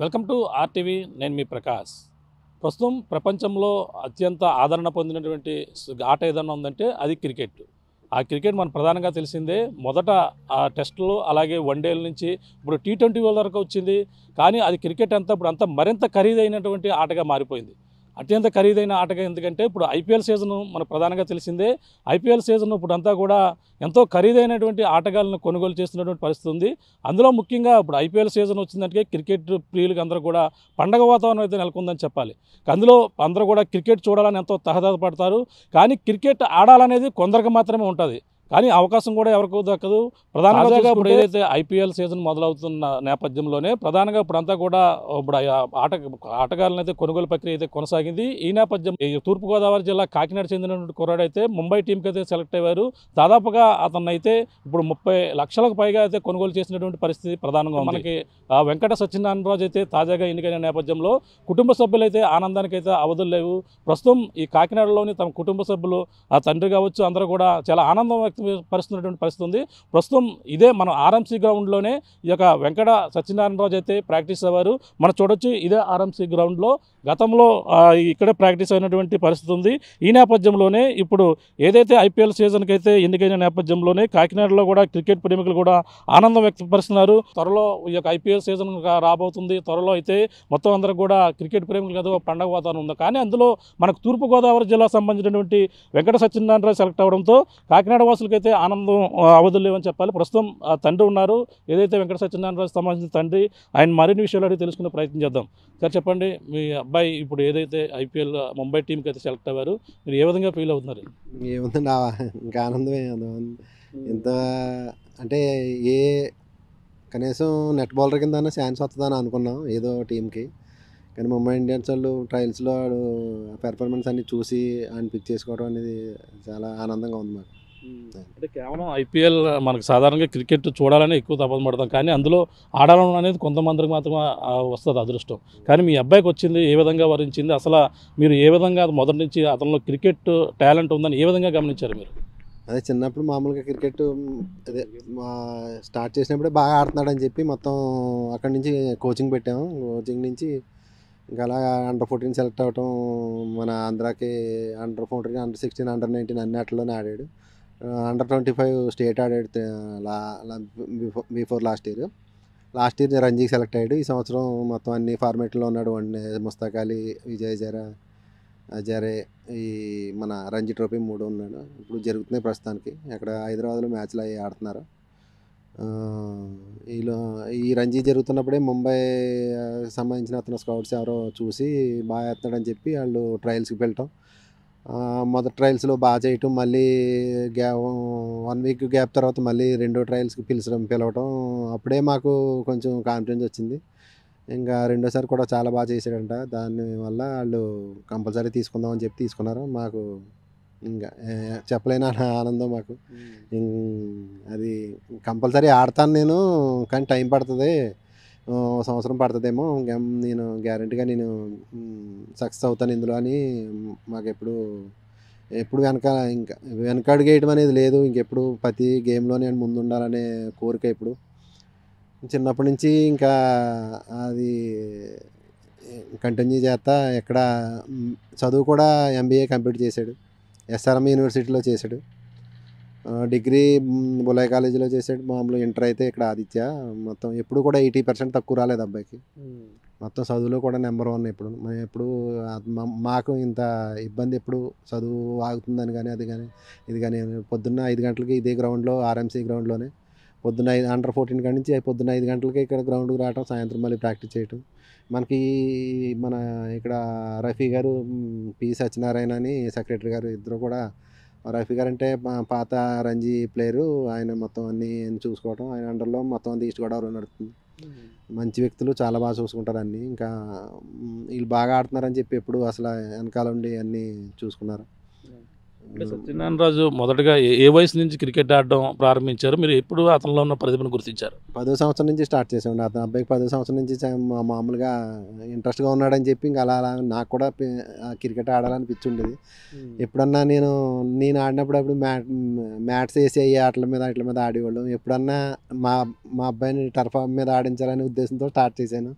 Welcome to RTV. నేను మీ ప్రకాష్. ప్రస్తుతం ప్రపంచంలో అత్యంత ఆదరణ పొందినటువంటి ఆట ఏదైనా ఉందంటే అది క్రికెట్. ఆ క్రికెట్ మనకు ప్రధానంగా తెలిసిందే. మొదట ఆ టెస్టులు అలాగే వన్డేల నుంచి ఇప్పుడు టీ20 వరకు వచ్చింది. కానీ అది క్రికెట్ అంతా ఇప్పుడు అంతా మరింత ఖరీదైనటువంటి ఆటగా మారిపోయింది. అత్యంత ఖరీదైన ఆటగా ఎందుకంటే ఇప్పుడు ఐపీఎల్ సీజన్ మనకు ప్రధానంగా తెలిసిందే. ఐపీఎల్ సీజన్ ఇప్పుడు అంతా కూడా ఎంతో ఖరీదైనటువంటి ఆటగాళ్ళను కొనుగోలు చేస్తున్నటువంటి పరిస్థితి ఉంది. అందులో ముఖ్యంగా ఇప్పుడు ఐపీఎల్ సీజన్ వచ్చిందంటే క్రికెట్ ప్రియులకు అందరూ కూడా పండగ వాతావరణం అయితే నెలకొందని చెప్పాలి. అందులో అందరూ కూడా క్రికెట్ చూడాలని ఎంతో తహతహపడతారు. కానీ క్రికెట్ ఆడాలనేది కొందరికి మాత్రమే ఉంటుంది. కానీ అవకాశం కూడా ఎవరికి దక్కదు. ప్రధానంగా ఇప్పుడు ఏదైతే ఐపీఎల్ సీజన్ మొదలవుతున్న నేపథ్యంలోనే ప్రధానంగా ఇప్పుడంతా కూడా ఇప్పుడు ఆటగాళ్ళని అయితే కొనుగోలు ప్రక్రియ అయితే కొనసాగింది. ఈ నేపథ్యం తూర్పుగోదావరి జిల్లా కాకినాడ చెందినటువంటి కుర్రాడైతే ముంబై టీంకి అయితే సెలెక్ట్ అయ్యారు. దాదాపుగా అతను అయితే ఇప్పుడు 30 లక్షలకు పైగా అయితే కొనుగోలు చేసినటువంటి పరిస్థితి ప్రధానంగా ఉంది. మనకి వెంకట సత్యనారాయణరాజు అయితే తాజాగా ఎన్నికైన నేపథ్యంలో కుటుంబ సభ్యులైతే ఆనందానికి అయితే అవధులు లేవు. ప్రస్తుతం ఈ కాకినాడలోని తమ కుటుంబ సభ్యులు ఆ తండ్రి కావచ్చు అందరూ కూడా చాలా ఆనందం వ్యక్తపరుస్తున్నటువంటి పరిస్థితి ఉంది. ప్రస్తుతం ఇదే మన ఆర్ఎంసీ గ్రౌండ్లోనే ఈ యొక్క వెంకట సత్యనారాయణరాజు అయితే ప్రాక్టీస్ అయ్యారు. మనం చూడొచ్చు ఇదే ఆర్ఎంసీ గ్రౌండ్లో గతంలో ఇక్కడే ప్రాక్టీస్ అయినటువంటి పరిస్థితి ఉంది. ఈ నేపథ్యంలోనే ఇప్పుడు ఏదైతే ఐపీఎల్ సీజన్కి అయితే ఎన్నికైన నేపథ్యంలోనే కాకినాడలో కూడా క్రికెట్ ప్రేమికులు కూడా ఆనందం వ్యక్తపరుస్తున్నారు. త్వరలో ఈ యొక్క ఐపీఎల్ సీజన్ రాబోతుంది. త్వరలో అయితే మొత్తం అందరూ కూడా క్రికెట్ ప్రేమికులు కదా పండగ వాతావరణం ఉంది. కానీ అందులో మనకు తూర్పుగోదావరి జిల్లా సంబంధించినటువంటి వెంకట సత్యనారాయణరాజు సెలెక్ట్ అవడంతో కాకినాడ వాసులకైతే ఆనందం అవధులు లేవని చెప్పాలి. ప్రస్తుతం ఆ తండ్రి ఉన్నారు, ఏదైతే వెంకట సత్యనారాయణరాజు సంబంధించిన తండ్రి, ఆయన మరిన్ని విషయాలు అడిగి తెలుసుకునే ప్రయత్నం చేద్దాం. సార్ చెప్పండి, మీ అబ్బాయి ఇప్పుడు ఏదైతే ఐపీఎల్ ముంబై టీంకి అయితే సెలెక్ట్ అయ్యారు, మీరు ఏ విధంగా ఫీల్ అవుతున్నారు? ఏముందండి ఇంకా ఆనందమే. ఇంత అంటే ఏ కనీసం నెట్ బౌలర్ కింద ఛాన్స్ వస్తుందని అనుకున్నాం ఏదో టీంకి. కానీ ముంబై ఇండియన్స్ వాళ్ళు ట్రయల్స్లో పెర్ఫార్మెన్స్ అన్ని చూసి ఆయన పిక్ చేసుకోవడం అనేది చాలా ఆనందంగా ఉంది మాకు. అంటే కేవలం ఐపీఎల్ మనకు సాధారణంగా క్రికెట్ చూడాలని ఎక్కువ తపన పడతాం, కానీ అందులో ఆడాలని అనేది కొంతమందికి మాత్రమే వస్తుంది అదృష్టం. కానీ మీ అబ్బాయికి వచ్చింది ఏ విధంగా వరించింది? అసలు మీరు ఏ విధంగా మొదటి నుంచి అతనిలో క్రికెట్ టాలెంట్ ఉందని ఏ విధంగా గమనించారు మీరు? అదే చిన్నప్పుడు మామూలుగా క్రికెట్ అదే మా స్టార్ట్ చేసినప్పుడే బాగా ఆడుతున్నాడని చెప్పి మొత్తం అక్కడి నుంచి కోచింగ్ పెట్టాము. కోచింగ్ నుంచి ఇంకా అలా అండర్ 14 సెలెక్ట్ అవ్వటం, మన ఆంధ్రాకి అండర్ 14, అండర్ 16, అండర్ 19 అన్నిటిలోనే ఆడాడు. అండర్ 25 స్టేట్ ఆడాడు బిఫోర్ లాస్ట్ ఇయర్ రంజీకి సెలెక్ట్ అయ్యాడు. ఈ సంవత్సరం మొత్తం అన్ని ఫార్మేట్లో ఉన్నాడు. ముస్తాక్ అలీ, విజయ్ జరే, ఈ మన రంజీ ట్రోఫీ 3 ఉన్నాడు. ఇప్పుడు జరుగుతున్నాయి ప్రస్తుతానికి. అక్కడ హైదరాబాద్లో మ్యాచ్లు అవి ఆడుతున్నారు. ఈ రంజీ జరుగుతున్నప్పుడే ముంబై సంబంధించిన అతను స్కౌట్స్ ఎవరో చూసి బాగా వేస్తున్నాడని చెప్పి వాళ్ళు ట్రయల్స్కి వెళ్ళటం, మొదటి ట్రయల్స్లో బాగా చేయటం, మళ్ళీ 1 వీక్ గ్యాప్ తర్వాత మళ్ళీ రెండో ట్రయల్స్కి పిలవటం, అప్పుడే మాకు కొంచెం కాన్ఫిడెన్స్ వచ్చింది. ఇంకా రెండోసారి కూడా చాలా బాగా చేశాడంట. దానివల్ల వాళ్ళు కంపల్సరీ తీసుకుందామని చెప్పి తీసుకున్నారు. మాకు ఇంకా చెప్పలేని ఆనందం మాకు. అది కంపల్సరీ ఆడతాను నేను, కానీ టైం పడుతుంది, సంవత్సరం పడుతుందేమో, నేను గ్యారంటీగా నేను సక్సెస్ అవుతాను ఇందులో అని మాకు ఎప్పుడు వెనకడుగు వేయడం అనేది లేదు. ఇంకెప్పుడు ప్రతి గేమ్లో నేను ముందు ఉండాలనే కోరిక ఎప్పుడు చిన్నప్పటి నుంచి ఇంకా అది కంటిన్యూ చేస్తా. ఎక్కడ చదువు కూడా MBA కంప్లీట్ చేశాడు, SRM యూనివర్సిటీలో చేశాడు. డిగ్రీ బులాయ్ కాలేజీలో చేశాడు. మామూలు ఇంటర్ అయితే ఇక్కడ ఆదిత్య. మొత్తం ఎప్పుడు కూడా 80% తక్కువ రాలేదు అబ్బాయికి. మొత్తం చదువులో కూడా నెంబర్ 1. ఎప్పుడు మాకు ఇంత ఇబ్బంది ఎప్పుడు చదువు ఆగుతుందని కానీ అది కానీ ఇది కానీ. పొద్దున్న 5 గంటలకి ఇదే గ్రౌండ్లో RMC గ్రౌండ్లోనే పొద్దున్న అండర్ 14 కాడి నుంచి పొద్దున్న 5 గంటలకి ఇక్కడ గ్రౌండ్కి రావటం, సాయంత్రం మళ్ళీ ప్రాక్టీస్ చేయటం. మనకి మన ఇక్కడ రఫీ గారు, పి సత్యనారాయణ అని సెక్రటరీ గారు, ఇద్దరు కూడా. రఫీ గారు అంటే పాత రంజీ ప్లేయరు, ఆయన మొత్తం అన్నీ చూసుకోవటం, ఆయన అండర్లో మొత్తం అంతా ఈస్ట్ గోదావరి నడుస్తుంది. మంచి వ్యక్తులు, చాలా బాగా చూసుకుంటారు అన్నీ. ఇంకా వీళ్ళు బాగా ఆడుతున్నారని చెప్పి ఎప్పుడు అసలు వెనకాల ఉండి అన్నీ చూసుకున్నారు. అంటే సత్యనారాయణరాజు మొదటగా ఏ వయసు నుంచి క్రికెట్ ఆడడం ప్రారంభించారు? మీరు ఎప్పుడు అతనిలో ఉన్న ప్రతిభను గుర్తించారు? 10వ సంవత్సరం నుంచి స్టార్ట్ చేసామండి. అతను అబ్బాయికి 10వ సంవత్సరం నుంచి మామూలుగా ఇంట్రెస్ట్గా ఉన్నాడని చెప్పి ఇంకా అలా నాకు కూడా క్రికెట్ ఆడాలనిపించి ఉండేది. ఎప్పుడన్నా నేను ఆడినప్పుడు మ్యాట్స్ వేసి ఆటల మీద ఆడేవాళ్ళం. ఎప్పుడన్నా మా అబ్బాయిని టర్ఫ్ మీద ఆడించాలనే ఉద్దేశంతో స్టార్ట్ చేశాను.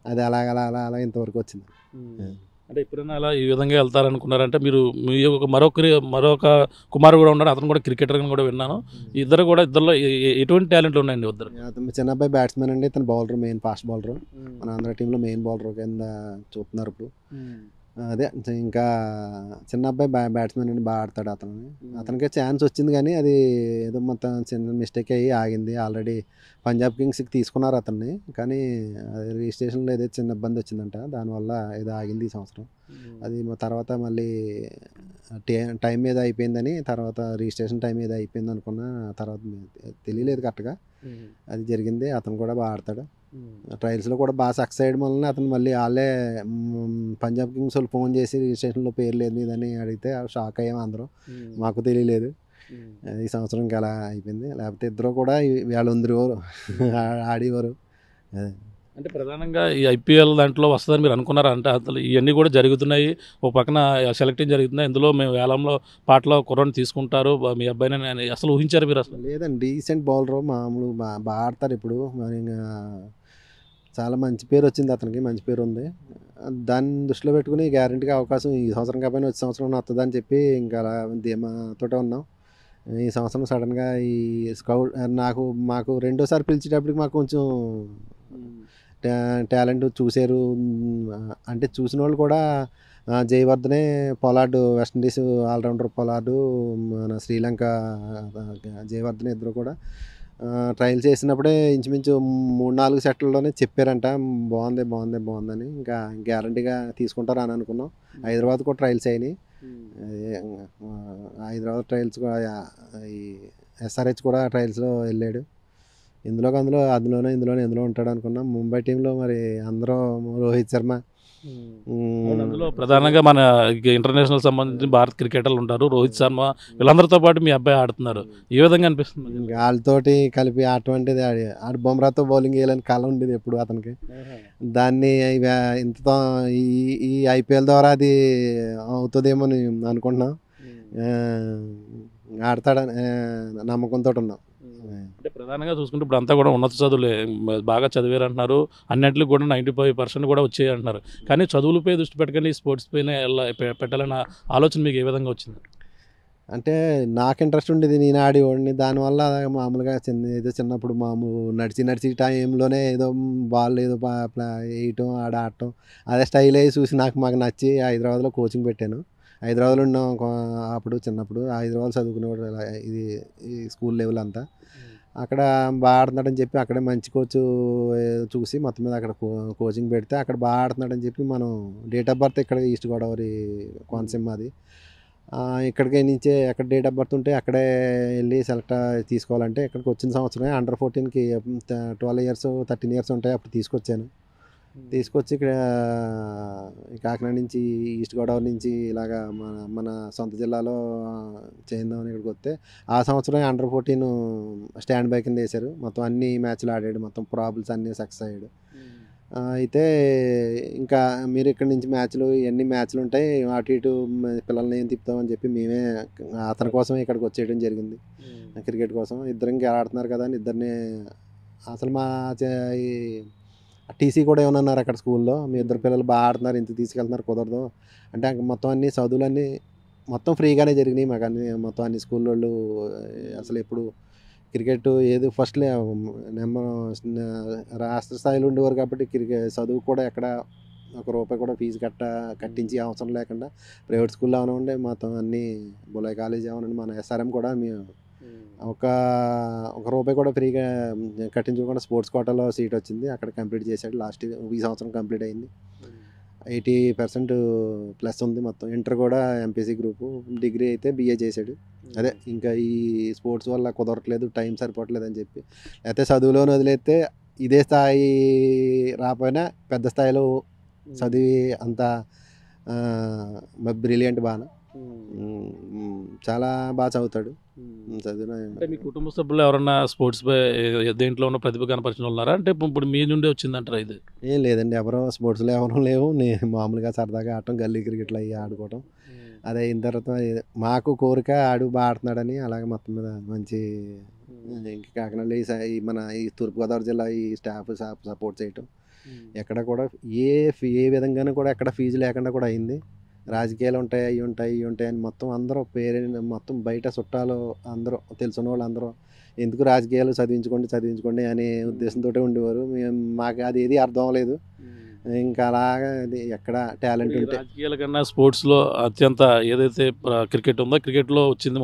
అది అలా అలా అలా అలా ఇంతవరకు వచ్చింది. అంటే ఎప్పుడైనా అలా ఈ విధంగా వెళ్తారనుకున్నారంటే మీరు మీ ఒక మరొక కుమారుడు కూడా ఉన్నాడు, అతను కూడా క్రికెటర్ అని కూడా విన్నాను. ఇద్దరు కూడా ఇద్దరిలో ఎటువంటి టాలెంట్లు ఉన్నాయండి ఇద్దరు? అతను చిన్న అబ్బాయి బ్యాట్స్మెన్ అండి, ఇతను బౌలర్, మెయిన్ ఫాస్ట్ బౌలర్. మన ఆంధ్ర టీంలో మెయిన్ బౌలర్ కింద చూస్తున్నారు ఇప్పుడు. అదే ఇంకా చిన్న అబ్బాయి బ్యాట్స్మెన్ అండి, బాగా ఆడతాడు అతను. అతనికి ఛాన్స్ వచ్చింది కానీ అది ఏదో మొత్తం చిన్న మిస్టేక్ అయ్యి ఆగింది. ఆల్రెడీ పంజాబ్ కింగ్స్కి తీసుకున్నారు అతన్ని, కానీ అది రిజిస్ట్రేషన్లో ఏదో చిన్న ఇబ్బంది వచ్చిందంట, దానివల్ల ఏదో ఆగింది ఈ సంవత్సరం. అది తర్వాత మళ్ళీ టైం మీద అయిపోయిందని, తర్వాత రిజిస్ట్రేషన్ టైం మీద అయిపోయింది అనుకున్న, తర్వాత తెలియలేదు కరెక్ట్గా అది జరిగింది. అతను కూడా బాగా ఆడతాడు. ట్రయల్స్లో కూడా బాగా సక్సెస్ అయ్యడం వల్ల అతను మళ్ళీ వాళ్ళే పంజాబ్ కింగ్స్ వాళ్ళు ఫోన్ చేసి రిజిస్ట్రేషన్లో పేరు లేదు ఇదని అడిగితే షాక్ అయ్యాము అందరం, మాకు తెలియలేదు. ఈ సంవత్సరం ఇంకా అలా అయిపోయింది. లేకపోతే ఇద్దరు కూడా వీళ్ళందరూ ఆడేవారు. అంటే ప్రధానంగా ఈ ఐపీఎల్ దాంట్లో వస్తుందని మీరు అనుకున్నారా? అంటే అసలు ఇవన్నీ కూడా జరుగుతున్నాయి, ఒక పక్కన సెలెక్టింగ్ జరుగుతున్నాయి, ఇందులో మేము వేలంలో పాటలో కుర్రని తీసుకుంటారు మీ అబ్బాయిని అసలు ఊహించారు మీరు? అసలు లేదండి, డీసెంట్ బౌలర్, మామూలు బాగా ఆడతారు ఇప్పుడు. మరి ఇంకా చాలా మంచి పేరు వచ్చింది అతనికి, మంచి పేరు ఉంది. దాన్ని దృష్టిలో పెట్టుకుని గ్యారెంటీగా అవకాశం ఈ సంవత్సరం కాకపోయినా వచ్చే సంవత్సరం వస్తుందని చెప్పి ఇంకా అలా ధీమాతోటే ఉన్నాం. ఈ సంవత్సరం సడన్గా ఈ స్కౌట్ మాకు రెండోసారి పిలిచేటప్పటికి మాకు కొంచెం టాలెంట్ చూశారు. అంటే చూసిన వాళ్ళు కూడా జయవర్ధనే, పొలార్డు, వెస్టిండీస్ ఆల్రౌండర్ పొలార్డు, మన శ్రీలంక జయవర్ధనే ఇద్దరు కూడా ట్రయల్ చేసినప్పుడే ఇంచుమించు 3-4 సెట్లలోనే చెప్పారంట బాగుంది బాగుంది బాగుందని. ఇంకా గ్యారంటీగా తీసుకుంటారు అని అనుకున్నాం. హైదరాబాద్ కూడా ట్రయల్స్ అయినాయి. హైదరాబాద్ ట్రయల్స్ కూడా, ఈ ఎస్ఆర్హెచ్ కూడా ట్రయల్స్లో వెళ్ళాడు. ఇందులో ఉంటాడు అనుకున్నాం. ముంబై టీంలో మరి అందరూ రోహిత్ శర్మ, అందులో ప్రధానంగా మన ఇంటర్నేషనల్ సంబంధించిన భారత క్రికెటర్లు ఉంటారు, రోహిత్ శర్మ, వీళ్ళందరితో పాటు మీ అబ్బాయి ఆడుతున్నారు. ఏ విధంగా అనిపిస్తుంది? వాళ్ళతోటి కలిపి అటువంటిది ఆడు బొమ్రాతో బౌలింగ్ వేయాలని కళ ఉండేది ఎప్పుడు అతనికి. దాన్ని ఇంతతో ఈ ఐపీఎల్ ద్వారా అది అవుతుందేమో అని అనుకుంటున్నాం. ఆడతాడని నమ్మకంతో ఉన్నాం. అంటే ప్రధానంగా చూసుకుంటే ఇప్పుడు అంతా కూడా ఉన్నత చదువులే, బాగా చదివారు అంటున్నారు, అన్నింటికి కూడా 95% కూడా వచ్చాయి అంటున్నారు. కానీ చదువులపై దృష్టి పెట్టకండి, స్పోర్ట్స్ పైన పెట్టాలన్న ఆలోచన మీకు ఏ విధంగా వచ్చింది? అంటే నాకు ఇంట్రెస్ట్ ఉండేది, నేను ఆడేవాడిని. దానివల్ల మామూలుగా ఏదో చిన్నప్పుడు నడిచి టైంలోనే ఏదో బాల్ ఏదో వేయటం, ఆడటం, అదే స్టైల్ అయ్యి చూసి మాకు నచ్చి హైదరాబాద్లో కోచింగ్ పెట్టాను. హైదరాబాద్లో ఉన్నాం అప్పుడు, చిన్నప్పుడు హైదరాబాద్ చదువుకునేవాడు. ఇది ఈ స్కూల్ లెవెల్ అంతా అక్కడ బాగా ఆడుతున్నాడని చెప్పి అక్కడే మంచి కోచ్ చూసి మొత్తం మీద అక్కడ కోచింగ్ పెడితే అక్కడ బాగా ఆడుతున్నాడని చెప్పి మనం డేట్ ఆఫ్ బర్త్ ఇక్కడ ఈస్ట్ గోదావరి కోనసీమ అది. ఇక్కడికి నుంచే ఎక్కడ డేట్ ఆఫ్ బర్త్ ఉంటే అక్కడే వెళ్ళి సెలెక్ట్ తీసుకోవాలంటే ఇక్కడికి వచ్చిన సంవత్సరమే అండర్ 14కి 12 ఇయర్స్ 13 ఇయర్స్ ఉంటాయి అప్పుడు తీసుకొచ్చాను. తీసుకొచ్చి ఇక్కడ కాకినాడ నుంచి ఈస్ట్ గోదావరి నుంచి ఇలాగా మన సొంత జిల్లాలో చేద్దామని ఇక్కడికి వస్తే ఆ సంవత్సరం అండర్ 14 స్టాండ్ బై కింద వేశారు. మొత్తం అన్ని మ్యాచ్లు ఆడాడు, మొత్తం ప్రాబ్లమ్స్ అన్నీ సక్సెస్ అయ్యాడు. అయితే ఇంకా మీరు ఇక్కడ నుంచి ఎన్ని మ్యాచ్లు ఉంటాయి అటు ఇటు పిల్లల్ని ఏం తిప్పుతామని చెప్పి మేమే అతని కోసం ఇక్కడికి వచ్చేయడం జరిగింది. క్రికెట్ కోసం ఇద్దరు ఇంకా ఆడుతున్నారు కదా అని ఇద్దరిని అసలు ఈ టీసీ కూడా ఏమన్నారు అక్కడ స్కూల్లో, మీ ఇద్దరు పిల్లలు బాగా ఆడుతున్నారు, ఇంత తీసుకెళ్తున్నారు, కుదరదు అంటే మొత్తం అన్ని చదువులన్నీ మొత్తం ఫ్రీగానే జరిగినాయి మాకు. మొత్తం అన్ని స్కూల్ వాళ్ళు అసలు ఎప్పుడు క్రికెట్ ఏది ఫస్ట్ రాష్ట్ర స్థాయిలో ఉండేవారు కాబట్టి చదువు కూడా ఎక్కడ ₹1 కూడా ఫీజు కట్టించి అవసరం లేకుండా ప్రైవేట్ స్కూల్లో అవనండి, మొత్తం అన్నీ బులాయ్ కాలేజ్ అవనండి, మన ఎస్ఆర్ఎం కూడా మేము ఒక ₹1 కూడా ఫ్రీగా కట్టించుకోకుండా స్పోర్ట్స్ కోటాలో సీట్ వచ్చింది, అక్కడ కంప్లీట్ చేశాడు. ఈ సంవత్సరం కంప్లీట్ అయింది. 80% ప్లస్ ఉంది మొత్తం. ఇంటర్ కూడా ఎంపీసీ గ్రూపు, డిగ్రీ అయితే BA చేశాడు. అదే ఇంకా ఈ స్పోర్ట్స్ వల్ల కుదరట్లేదు, టైం సరిపోవట్లేదు అని చెప్పి, లేకపోతే చదువులోనే వదిలేస్తే ఇదే స్థాయి రాకపోయినా పెద్ద స్థాయిలో చదివి అంత బ్రిలియంట్ బాగా చాలా బాగా చదువుతాడు. అంటే మీ కుటుంబ సభ్యులు ఎవరన్నా స్పోర్ట్స్ పై దేంట్లో ఉన్న ప్రతిభ కనపరిచిన ఉన్నారా? అంటే ఇప్పుడు మీ నుండి వచ్చిందంటారా ఇది? ఏం లేదండి, ఎవరో స్పోర్ట్స్లో ఎవరూ లేవు. నేను మామూలుగా సరదాగా ఆడటం, గల్లీ క్రికెట్లు అవి ఆడుకోవటం. అదే అయిన తర్వాత మాకు కోరిక ఆడు బాగా ఆడుతున్నాడని అలాగే మొత్తం మీద మంచి ఇంకా కాకినాడలో మన ఈ తూర్పుగోదావరి జిల్లా ఈ స్టాఫ్ సపోర్ట్ చేయటం, ఎక్కడ కూడా ఏ విధంగానూ కూడా ఎక్కడ ఫీజు లేకుండా కూడా అయింది. రాజకీయాలు ఉంటాయి, అవి ఉంటాయి, ఇవి ఉంటాయి అని మొత్తం అందరూ మొత్తం బయట చుట్టాలు అందరూ తెలిసిన వాళ్ళు అందరూ ఎందుకు రాజకీయాలు చదివించుకోండి అనే ఉద్దేశంతో ఉండేవారు. మాకు అది ఏది అర్థం అవ్వలేదు. ఇంకా అలాగా అది ఎక్కడ టాలెంట్ ఉంటే రాజకీయాల కన్నా స్పోర్ట్స్లో అత్యంత ఏదైతే క్రికెట్ ఉందో క్రికెట్లో వచ్చింది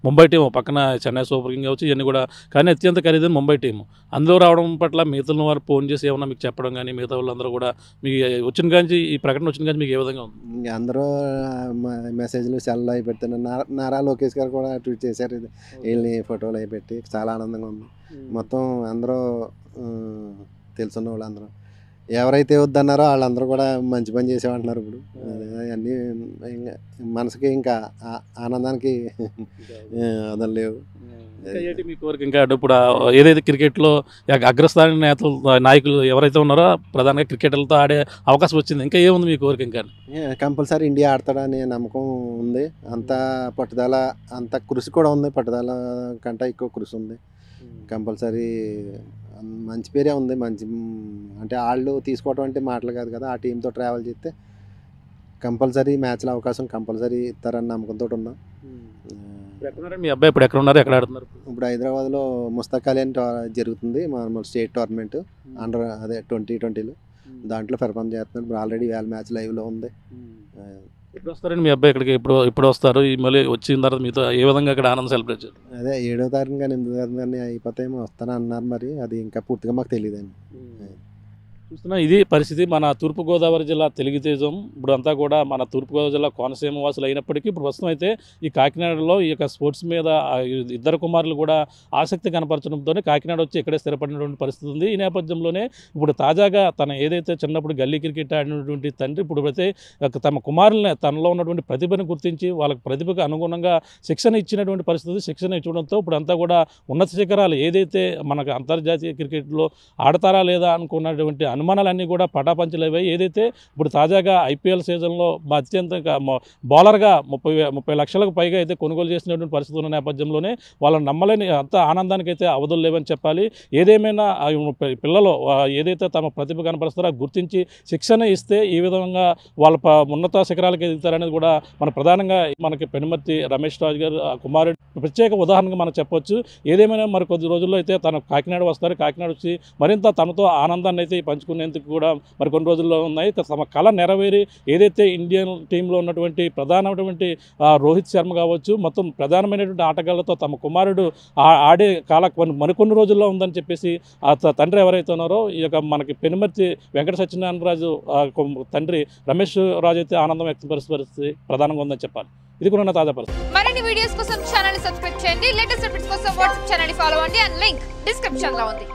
ముంబై టీం, పక్కన చెన్నై సూపర్ కింగ్ కావచ్చు ఇవన్నీ కూడా, కానీ అత్యంత ఖరీదైన ముంబై టీం. అందులో రావడం పట్ల మిగతా వారు ఫోన్ చేసి ఏమన్నా మీకు చెప్పడం కానీ మిగతా వాళ్ళందరూ కూడా మీకు వచ్చిన కానీ ఈ ప్రకటన వచ్చిన కానీ మీకు ఏ విధంగా ఉంది? ఇంకా అందరూ మెసేజ్లు సెల్లో అవి పెడుతున్నారు. నారా లోకేష్ గారు కూడా ట్వీట్ చేశారు, వీళ్ళని ఫోటోలు అవి పెట్టి చాలా ఆనందంగా ఉంది. మొత్తం అందరూ తెలుసున్న వాళ్ళు అందరూ ఎవరైతే వద్దన్నారో వాళ్ళందరూ కూడా మంచి పని చేసేమంటున్నారు. ఇప్పుడు అవన్నీ మనసుకి ఇంకా ఆనందానికి వదలలేవు. మీ కోరిక ఇంకా ఇప్పుడు ఏదైతే క్రికెట్లో అగ్రస్థాయి నేతలు నాయకులు ఎవరైతే ఉన్నారో ప్రధానంగా క్రికెటర్లతో ఆడే అవకాశం వచ్చింది, ఇంకా ఏముంది మీ కోరిక? ఇంకా కంపల్సరీ ఇండియా ఆడతాడనే నమ్మకం ఉంది. అంత పట్టుదల, అంత కృషి కూడా ఉంది. పట్టుదల కంటే ఎక్కువ కృషి ఉంది. కంపల్సరీ మంచి పేరే ఉంది. మంచి అంటే వాళ్ళు తీసుకోవటం అంటే మాటలు కాదు కదా. ఆ టీంతో ట్రావెల్ చేస్తే కంపల్సరీ మ్యాచ్లో అవకాశం కంపల్సరీ ఇస్తారని నమ్మకంతో ఉన్నాం. మీ అబ్బాయి ఇప్పుడు ఎక్కడ ఉన్నారు, ఎక్కడ ఆడుతున్నారు? ఇప్పుడు హైదరాబాద్లో ముస్తాక్ అలీ అని జరుగుతుంది మామూలు స్టేట్ టోర్నమెంట్ అండర్ 2020లో. దాంట్లో పెర్ఫామ్ చేస్తున్నారు. ఇప్పుడు ఆల్రెడీ వేల మ్యాచ్ లైవ్లో ఉంది. ఎప్పుడు వస్తారండి మీ అబ్బాయి ఇక్కడికి? ఇప్పుడు వస్తారు? మళ్ళీ వచ్చిన తర్వాత మీతో ఏ విధంగా అక్కడ ఆనందం సెలబ్రేట్ చేస్తారు? అదే 7వ తారీఖు కానీ 8వ తారీఖు కానీ అయిపోతాయేమో, వస్తాను అన్నారు. మరి అది ఇంకా పూర్తిగా మాకు తెలియదండి. చూస్తున్నా ఇది పరిస్థితి. మన తూర్పుగోదావరి జిల్లా తెలుగుతేజం ఇప్పుడు అంతా కూడా మన తూర్పుగోదావరి జిల్లా కోనసీమ వాసులు అయినప్పటికీ ఇప్పుడు ప్రస్తుతం అయితే ఈ కాకినాడలో ఈ యొక్క స్పోర్ట్స్ మీద ఇద్దరు కుమారులు కూడా ఆసక్తి కనపరచడంతో కాకినాడ వచ్చి ఇక్కడే స్థిరపడినటువంటి పరిస్థితి ఉంది. ఈ నేపథ్యంలోనే ఇప్పుడు తాజాగా తన ఏదైతే చిన్నప్పుడు గల్లీ క్రికెట్ ఆడినటువంటి తండ్రి ఇప్పుడు అయితే తమ కుమారుల్ని తనలో ఉన్నటువంటి ప్రతిభను గుర్తించి వాళ్ళకి ప్రతిభకు అనుగుణంగా శిక్షణ ఇచ్చినటువంటి పరిస్థితి. శిక్షణ ఇచ్చడంతో ఇప్పుడు అంతా కూడా ఉన్నత శిఖరాలు ఏదైతే మనకు అంతర్జాతీయ క్రికెట్లో ఆడతారా లేదా అనుకున్నటువంటి అనుమానాలన్నీ కూడా పటాపంచలయ్యాయి. ఏదైతే ఇప్పుడు తాజాగా ఐపీఎల్ సీజన్లో అత్యంత బౌలర్గా 30 లక్షలకు పైగా అయితే కొనుగోలు చేసినటువంటి పరిస్థితి ఉన్న నేపథ్యంలోనే వాళ్ళని నమ్మలేని అంత ఆనందానికి అయితే అవధులు లేవని చెప్పాలి. ఏదేమైనా పిల్లలు ఏదైతే తమ ప్రతిభ కనపరుస్తారో గుర్తించి శిక్షణ ఇస్తే ఈ విధంగా వాళ్ళ ఉన్నత శిఖరాలకు ఎదుగుతారనేది కూడా మన ప్రధానంగా మనకి పెనుమర్తి రమేష్ రాజు గారు కుమారుడు ప్రత్యేక ఉదాహరణగా మనం చెప్పొచ్చు. ఏదేమైనా మరి కొద్ది రోజుల్లో అయితే తను కాకినాడ వస్తారు. కాకినాడ వచ్చి మరింత తనతో ఆనందాన్ని అయితే పంచుకునేందుకు కూడా మరి కొన్ని రోజుల్లో ఉన్నాయి. తమ కళ నెరవేరి ఏదైతే ఇండియన్ టీంలో ఉన్నటువంటి ప్రధానమైనటువంటి రోహిత్ శర్మ కావచ్చు మొత్తం ప్రధానమైనటువంటి ఆటగాళ్లతో తమ కుమారుడు ఆడే కాల మరికొన్ని రోజుల్లో ఉందని చెప్పేసి ఆ తండ్రి ఎవరైతే ఉన్నారో ఈ యొక్క మనకి పెనుమర్తి వెంకట సత్యనారాయణరాజు తండ్రి రమేష్ రాజు అయితే ఆనందం వ్యక్తపరిచే పరిస్థితి ప్రధానంగా ఉందని చెప్పాలి. ఇది కూడా తాజా పరిస్థితి. మరిన్ని వీడియోస్ కోసం ఛానల్ సబ్స్క్రైబ్ చేయండి. లేటెస్ట్ అప్డేట్స్ కోసం వాట్సాప్ ఛానల్ ఫాలో అవ్వండి. అండ్ లింక్ డిస్క్రిప్షన్ లో ఉంది.